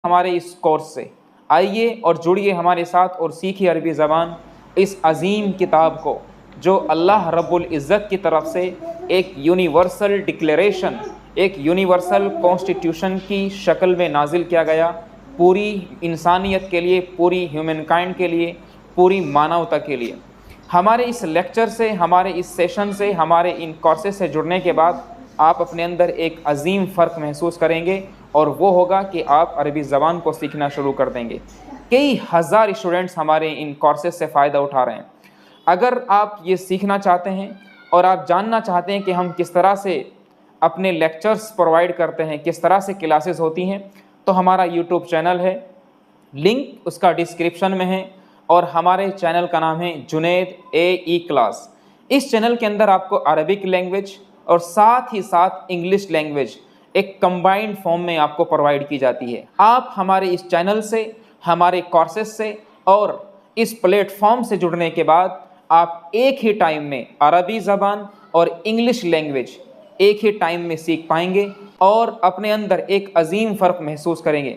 ہمارے اس کورس سے آئیے اور جڑیے ہمارے ساتھ اور سیکھیے عربی زبان، اس عظیم کتاب کو جو اللہ رب العزت کی طرف سے ایک یونیورسل ڈکلیریشن، ایک یونیورسل کانسٹیٹیوشن کی شکل میں نازل کیا گیا، پوری انسانیت کے لیے، پوری ہیومن کائنڈ کے لیے، پوری مانوتا کے لیے۔ ہمارے اس لیکچر سے، ہمارے اس سیشن سے، ہمارے ان کورسز سے جڑنے کے بعد آپ اپنے اندر ایک عظیم فرق محسوس کریں گے، اور وہ ہوگا کہ آپ عربی زبان کو سیکھنا شروع کر دیں گے۔ کئی ہزار اسٹوڈنٹس ہمارے ان کورسز سے فائدہ اٹھا رہے ہیں۔ اگر آپ یہ سیکھنا چاہتے ہیں اور آپ جاننا چاہتے ہیں کہ ہم کس طرح سے اپنے لیکچرز پرووائڈ کرتے ہیں، کس طرح سے کلاسز ہوتی ہیں، تو ہمارا یوٹیوب چینل ہے، لنک اس کا ڈسکرپشن میں ہے، اور ہمارے چینل کا نام ہے جنید AE کلاس۔ اس چینل کے اندر آپ کو عربک لینگویج اور ساتھ ہی ساتھ انگلش لینگویج ایک کمبائنڈ فارم میں آپ کو پرووائڈ کی جاتی ہے۔ آپ ہمارے اس چینل سے، ہمارے کورسز سے اور اس پلیٹ فارم سے جڑنے کے بعد آپ ایک ہی ٹائم میں عربی زبان اور انگلش لینگویج ایک ہی ٹائم میں سیکھ پائیں گے، اور اپنے اندر ایک عظیم فرق محسوس کریں گے۔